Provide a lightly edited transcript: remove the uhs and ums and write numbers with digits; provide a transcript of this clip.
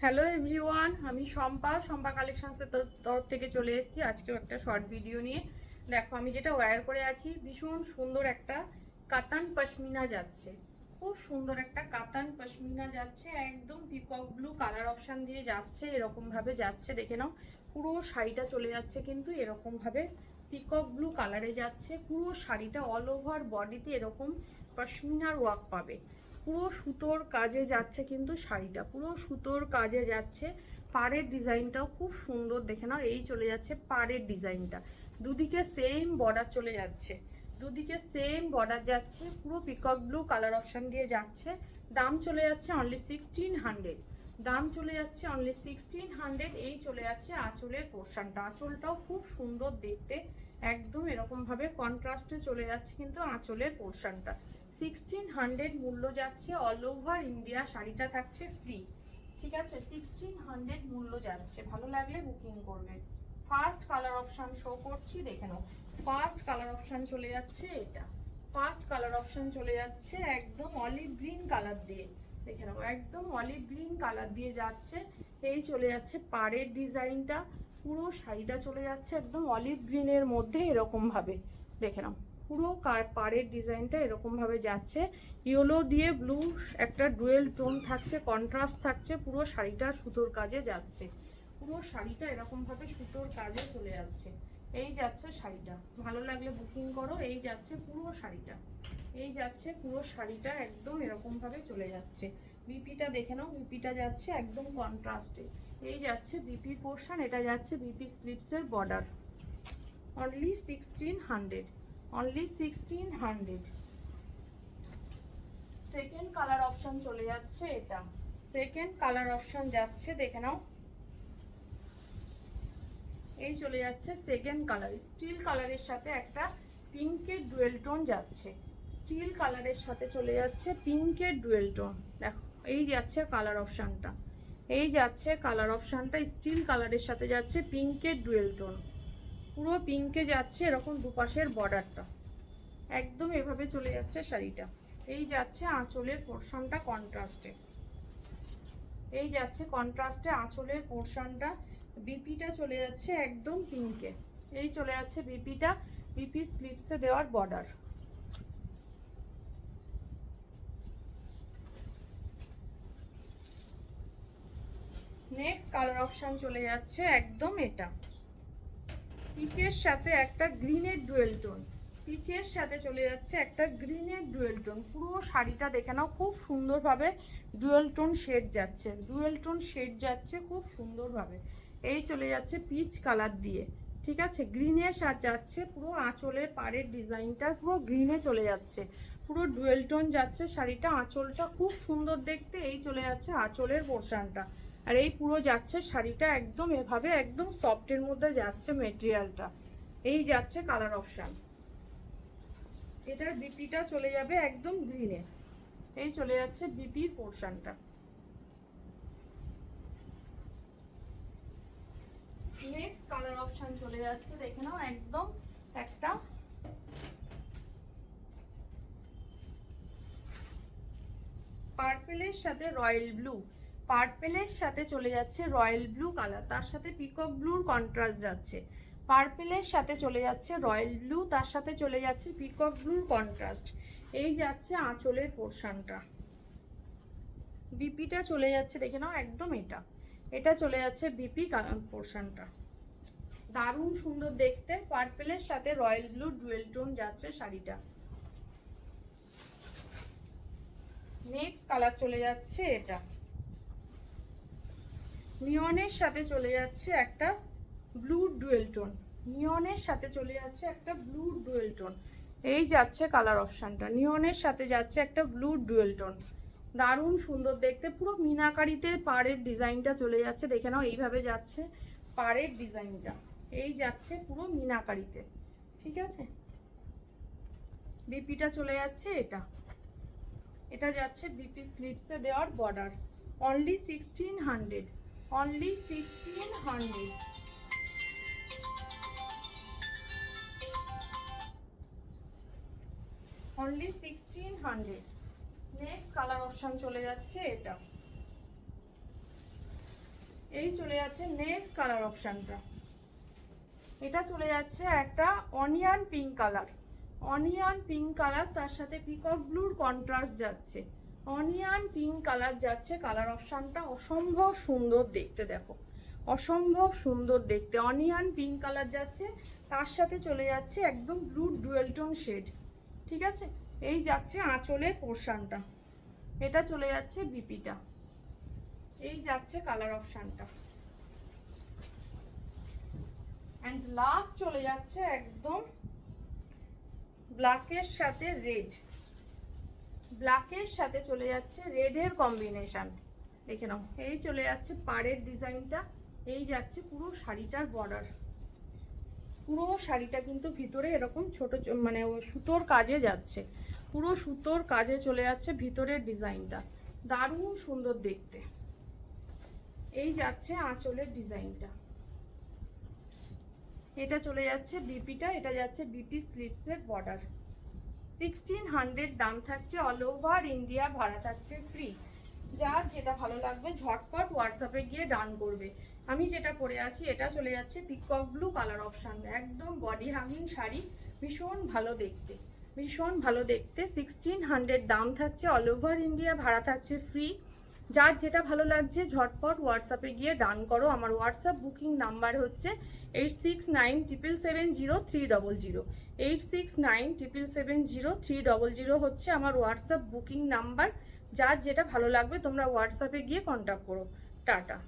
Hello everyone, আমি শম্পা কালেকশনসের তরফ থেকে চলে এসেছি আজকেও একটা শর্ট ভিডিও নিয়ে। দেখো আমি যেটা ওয়্যার করে আছি, ভীষণ সুন্দর একটা কাতান পশমিনা যাচ্ছে। খুব সুন্দর একটা কাতান পশমিনা যাচ্ছে, একদম পিকক ব্লু কালার অপশান দিয়ে যাচ্ছে, এরকমভাবে যাচ্ছে। দেখে নাও, পুরো শাড়িটা চলে যাচ্ছে কিন্তু এরকমভাবে পিকক ব্লু কালারে যাচ্ছে। পুরো শাড়িটা অল ওভার বডিতে এরকম পশমিনার ওয়ার্ক পাবে। পুরো সুতোর কাজে যাচ্ছে কিন্তু শাড়িটা পুরো সুতোর কাজে যাচ্ছে। পাড়ের ডিজাইনটাও খুব সুন্দর, দেখে নাও। এই চলে যাচ্ছে পাড়ের ডিজাইনটা, দুদিকে সেম বর্ডার চলে যাচ্ছে, দুদিকে সেম বর্ডার যাচ্ছে, পুরো পিকক ব্লু কালার অপশান দিয়ে যাচ্ছে। দাম চলে যাচ্ছে অনলি 1600, দাম চলে যাচ্ছে অনলি 1600। এই চলে যাচ্ছে আঁচলের পোর্শনটা, আঁচলটাও খুব সুন্দর দেখতে, একদম এরকম ভাবে কন্ট্রাস্টে চলে যাচ্ছে কিন্তু আঁচলের পোর্শনটা। 1600 মূল্য যাচ্ছে, অল ওভার ইন্ডিয়া শাড়িটা থাকছে ফ্রি, ঠিক আছে। 1600 মূল্য যাচ্ছে, ভালো লাগলে বুকিং করবে। ফার্স্ট কালার অপশান শো করছি, দেখে নাও। ফার্স্ট কালার অপশান চলে যাচ্ছে এটা, ফার্স্ট কালার অপশান চলে যাচ্ছে একদম অলিভ গ্রিন কালার দিয়ে, দেখে নাও, একদম অলিভ গ্রিন কালার দিয়ে যাচ্ছে। এই চলে যাচ্ছে পাড়ের ডিজাইনটা, পুরো শাড়িটা চলে যাচ্ছে একদম অলিভ গ্রিনের মধ্যে এরকম ভাবে, দেখে নাও। পুরো পাড়ের ডিজাইনটা এরকম ভাবে যাচ্ছে, ইয়েলো দিয়ে ব্লু একটা ডুয়েল টোন থাকছে, কন্ট্রাস্ট থাকছে, পুরো শাড়িটা সুতোর কাজে যাচ্ছে, পুরো শাড়িটা এরকম ভাবে সুতোর কাজে চলে যাচ্ছে। এই যাচ্ছে শাড়িটা, ভালো লাগলে বুকিং করো। এই যাচ্ছে পুরো শাড়িটা, এই যাচ্ছে পুরো শাড়িটা একদম এরকম ভাবে চলে যাচ্ছে। বিপিটা দেখে নাও, বিপিটা যাচ্ছে একদম কন্ট্রাস্টে। এই যাচ্ছে বিপি পোর্শন, এটা যাচ্ছে বিপি স্লিপসের border. Only 1600, only 1600। Second colour option চলে যাচ্ছে এটা, সেকেন্ড কালার অপশন যাচ্ছে, দেখে নাও। এই চলে যাচ্ছে সেকেন্ড কালার, স্টিল কালারের সাথে একটা পিঙ্কের ডুয়েল টোন যাচ্ছে, স্টিল কালারের সাথে চলে যাচ্ছে পিঙ্কের ডুয়েল টোন। দেখো এই যাচ্ছে কালার অপশানটা, এই যাচ্ছে কালার অপশানটা, স্টিল কালারের সাথে যাচ্ছে পিঙ্কের ডুয়েল টোন, পুরো পিঙ্কে যাচ্ছে এরকম দুপাশের বর্ডারটা, একদম এভাবে চলে যাচ্ছে শাড়িটা। এই যাচ্ছে আঁচলের পোর্শনটা কন্ট্রাস্টে, এই যাচ্ছে কন্ট্রাস্টে আঁচলের পোর্শনটা। বিপিটা চলে যাচ্ছে একদম পিঙ্কে, এই চলে যাচ্ছে বিপিটা, বিপি স্লিপসে দেওয়ার বর্ডার। নেক্সট কালার অপশন চলে যাচ্ছে একদম এটা, পিচের সাথে একটা গ্রিনের ডুয়েল টোন, পিচের সাথে চলে যাচ্ছে একটা গ্রিনের ডুয়েল টোন। পুরো শাড়িটা দেখে নাও, খুব সুন্দরভাবে ডুয়েল টোন শেড যাচ্ছে, ডুয়েল টোন শেড যাচ্ছে খুব সুন্দরভাবে। এই চলে যাচ্ছে পিচ কালার দিয়ে, ঠিক আছে, গ্রিনের সাথে যাচ্ছে, পুরো আঁচলের পাড়ের ডিজাইনটা পুরো গ্রিনে চলে যাচ্ছে, পুরো ডুয়েল টোন যাচ্ছে শাড়িটা, আঁচলটা খুব সুন্দর দেখতে। এই চলে যাচ্ছে আঁচলের পোর্শনটা, আর এই পুরো যাচ্ছে শাড়িটা একদম এভাবে একদম সফটের মধ্যে যাচ্ছে মেটেরিয়ালটা। এই যাচ্ছে কালার অপশান, এটার বিপিটা চলে যাবে একদম গ্রিনে। এই চলে যাচ্ছে বিপির পোর্শনটা। নেক্সট কালার অপশান চলে যাচ্ছে, দেখে নাও, একদম একটা পার্পেলের সাথে রয়্যাল ব্লু, পার্পেলের সাথে চলে যাচ্ছে রয়্যাল ব্লু কালার, তার সাথে পিকক ব্লুর কন্ট্রাস্ট যাচ্ছে। পার্পেলের সাথে চলে যাচ্ছে রয়্যাল ব্লু, তার সাথে চলে যাচ্ছে পিকক ব্লুর কন্ট্রাস্ট। এই যাচ্ছে আঁচলের পোর্শনটা, বিপিটা চলে যাচ্ছে, দেখে নাও, একদম এটা, এটা চলে যাচ্ছে বিপি কালার পোর্শনটা। দারুণ সুন্দর দেখতে, পার্পেলের সাথে রয়্যাল ব্লু ডুয়েল টোন যাচ্ছে শাড়িটা। নেক্সট কালার চলে যাচ্ছে এটা, নিয়নের সাথে চলে যাচ্ছে একটা ব্লু ডুয়েল টোন, নিয়নের সাথে চলে যাচ্ছে একটা ব্লু ডুয়েল টোন। এই যাচ্ছে কালার অপশানটা, নিয়নের সাথে যাচ্ছে একটা ব্লু ডুয়েল টোন, দারুণ সুন্দর দেখতে। পুরো মিনাকারিতে পাড়ের ডিজাইনটা চলে যাচ্ছে, দেখে নাও, এইভাবে যাচ্ছে পাড়ের ডিজাইনটা, এই যাচ্ছে পুরো মিনাকারিতে, ঠিক আছে। বিপিটা চলে যাচ্ছে এটা, এটা যাচ্ছে বিপি স্লিপসে দেওয়ার border. Only 1600, only 1600, only 1600। Next colour option চলে যাচ্ছে এটা, এই চলে যাচ্ছে নেক্সট কালার অপশানটা। এটা চলে যাচ্ছে একটা onion pink colour, onion pink colour, তার সাথে পিকক ব্লুর কন্ট্রাস্ট যাচ্ছে, অনিয়ন পিঙ্ক কালার যাচ্ছে। কালার অপশানটা অসম্ভব সুন্দর দেখতে, দেখো অসম্ভব সুন্দর দেখতে। অনিয়ন পিঙ্ক কালার যাচ্ছে, তার সাথে চলে যাচ্ছে একদম ব্লু ডুয়েল টোন শেড, ঠিক আছে। এই যাচ্ছে আঁচলের পোর্শনটা, এটা চলে যাচ্ছে বিপিটা, এই যাচ্ছে কালার অপশানটা। অ্যান্ড লাস্ট চলে যাচ্ছে একদম ব্ল্যাকের সাথে রেড, ব্ল্যাকের সাথে চলে যাচ্ছে রেডের কম্বিনেশন, দেখে নাও। এই চলে যাচ্ছে পাড়ের ডিজাইনটা, এই যাচ্ছে পুরো শাড়িটার বর্ডার, পুরো শাড়িটা কিন্তু ভিতরে এরকম ছোট মানে সুতোর কাজে যাচ্ছে, পুরো সুতোর কাজে চলে যাচ্ছে ভিতরের ডিজাইনটা, দারুণ সুন্দর দেখতে। এই যাচ্ছে আঁচলের ডিজাইনটা, এটা চলে যাচ্ছে বিপিটা, এটা যাচ্ছে বিপি স্লিভসের বর্ডার। 1600 দাম থাকছে, অল ওভার ইন্ডিয়া ভাড়া থাকছে ফ্রি। যার যেটা ভালো লাগবে ঝটপট হোয়াটসঅ্যাপে গিয়ে ডান করবে। আমি যেটা পরে আছি এটা চলে যাচ্ছে পিকক ব্লু কালার অপশান, একদম বডি হ্যাঙ্গিং শাড়ি, ভীষণ ভালো দেখতে, ভীষণ ভালো দেখতে। 1600 দাম থাকছে, অল ওভার ইন্ডিয়া ভাড়া থাকছে ফ্রি। যার যেটা ভালো লাগছে ঝটপট হোয়াটসঅ্যাপে গিয়ে ডান করো। আমার হোয়াটসঅ্যাপ বুকিং নাম্বার হচ্ছে 8697770300, 8697770300 হচ্ছে আমার হোয়াটসঅ্যাপ বুকিং নাম্বার। যার যেটা ভালো লাগবে তোমরা হোয়াটসঅ্যাপে গিয়ে কন্ট্যাক্ট করো। টাটা।